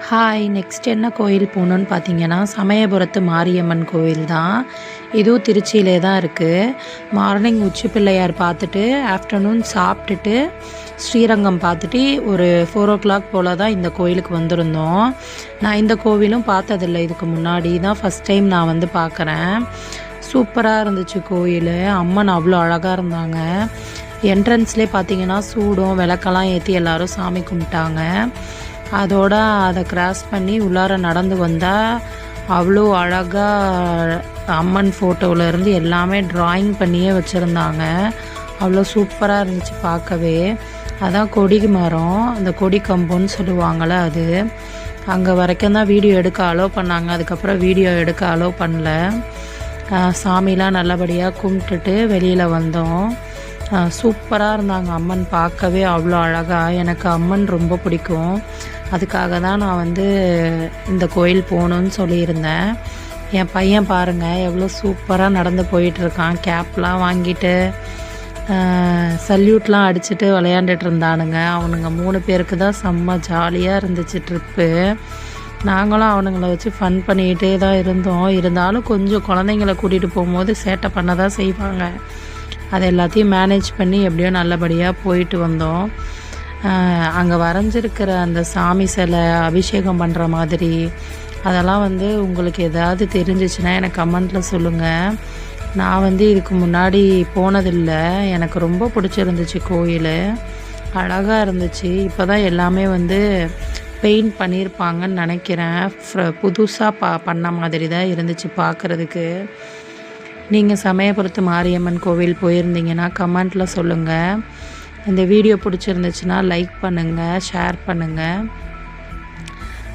Hi! Next என்ன கோயில் போகணுன்னு பார்த்தீங்கன்னா, சமயபுரத்து மாரியம்மன் கோயில் தான். இதுவும் திருச்சியிலே தான் இருக்குது. மார்னிங் உச்சி பிள்ளையார் பார்த்துட்டு, ஆஃப்டர்நூன் சாப்பிட்டுட்டு, ஸ்ரீரங்கம் பார்த்துட்டு ஒரு 4:00 போல் தான் இந்த கோயிலுக்கு வந்திருந்தோம். நான் இந்த கோவிலும் பார்த்ததில்ல இதுக்கு முன்னாடி தான் ஃபஸ்ட் டைம் நான் வந்து பார்க்குறேன். சூப்பராக இருந்துச்சு கோயில். அம்மன் அவ்வளோ அழகாக இருந்தாங்க. என்ட்ரன்ஸ்லேயே பார்த்தீங்கன்னா சூடம் விளக்கெல்லாம் ஏற்றி எல்லோரும் சாமி கும்பிட்டாங்க. அதோட அதை கிராஸ் பண்ணி உள்ளார நடந்து வந்தால் அவ்வளோ அழகாக அம்மன் ஃபோட்டோவிலேருந்து எல்லாமே ட்ராயிங் பண்ணியே வச்சுருந்தாங்க. அவ்வளோ சூப்பராக இருந்துச்சு பார்க்கவே. அதான் கொடி மரம், அந்த கொடி கம்புன்னு சொல்லுவாங்கள்ல அது. அங்கே வரைக்கும் தான் வீடியோ எடுக்க அலோவ் பண்ணாங்க. அதுக்கப்புறம் வீடியோ எடுக்க அலோவ் பண்ணல. சாமிலாம் நல்லபடியாக கும்பிட்டுட்டு வெளியில் வந்தோம். சூப்பராக இருந்தாங்க அம்மன் பார்க்கவே அவ்வளோ அழகாக. எனக்கு அம்மன் ரொம்ப பிடிக்கும். அதுக்காக தான் நான் வந்து இந்த கோயில் போகணுன்னு சொல்லியிருந்தேன். என் பையன் பாருங்கள் எவ்வளோ சூப்பராக நடந்து போயிட்டுருக்கான். கேப்லாம் வாங்கிட்டு சல்யூட்லாம் அடிச்சுட்டு விளையாண்டுட்டு இருந்தானுங்க. அவனுங்க 3 பேருக்கு தான் செம்ம ஜாலியாக இருந்துச்சு ட்ரிப்பு. நாங்களும் அவனுங்களை வச்சு ஃபன் பண்ணிக்கிட்டே தான் இருந்தோம். இருந்தாலும் கொஞ்சம் குழந்தைங்கள கூட்டிகிட்டு போகும்போது சேட்டை பண்ண தான் செய்வாங்க. அதை எல்லாத்தையும் மேனேஜ் பண்ணி எப்படியோ நல்லபடியாக போயிட்டு வந்தோம். அங்கே வரைஞ்சிருக்கிற அந்த சாமி சிலை அபிஷேகம் பண்ணுற மாதிரி அதெல்லாம் வந்து உங்களுக்கு எதாவது தெரிஞ்சிச்சுன்னா எனக்கு கமெண்ட்டில் சொல்லுங்கள். நான் வந்து இதுக்கு முன்னாடி போனதில்லை. எனக்கு ரொம்ப பிடிச்சிருந்துச்சு கோயில். அழகாக இருந்துச்சு. இப்போ தான் எல்லாமே வந்து பெயிண்ட் பண்ணியிருப்பாங்கன்னு நினைக்கிறேன். புதுசாக பண்ண மாதிரி தான் இருந்துச்சு பார்க்குறதுக்கு. நீங்கள் சமயபுரத்து மாரியம்மன் கோவில் போயிருந்தீங்கன்னா கமெண்ட்டில் சொல்லுங்கள். இந்த வீடியோ பிடிச்சிருந்துச்சுன்னா லைக் பண்ணுங்கள், ஷேர் பண்ணுங்கள்.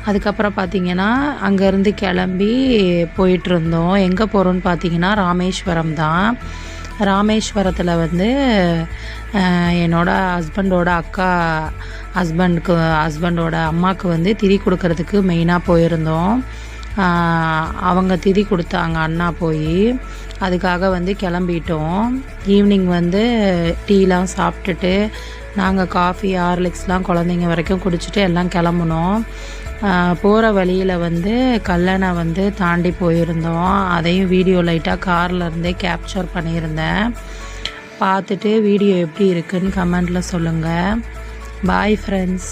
அதுக்கப்புறம் பார்த்திங்கன்னா அங்கேருந்து கிளம்பி போயிட்டுருந்தோம். எங்கே போகிறோன்னு பார்த்தீங்கன்னா ராமேஸ்வரம் தான். ராமேஸ்வரத்தில் வந்து என்னோடய ஹஸ்பண்டோட அக்கா ஹஸ்பண்டோட அம்மாவுக்கு வந்து திதி கொடுக்கறதுக்கு மெயினாக போயிருந்தோம். அவங்க திதி கொடுத்தாங்க அண்ணா போய். அதுக்காக வந்து கிளம்பிட்டோம். ஈவினிங் வந்து டீலாம் சாப்பிட்டுட்டு நாங்கள் காஃபி ஹார்லிக்ஸ்லாம் குழந்தைங்க வரைக்கும் குடிச்சிட்டு எல்லாம் கிளம்புனோம். போகிற வழியில் வந்து கல்லணை வந்து தாண்டி போயிருந்தோம். அதையும் வீடியோ லைட்டாக காரில் இருந்தே கேப்சர் பண்ணியிருந்தேன். பார்த்துட்டு வீடியோ எப்படி இருக்குன்னு கமெண்டில் சொல்லுங்கள். Bye friends.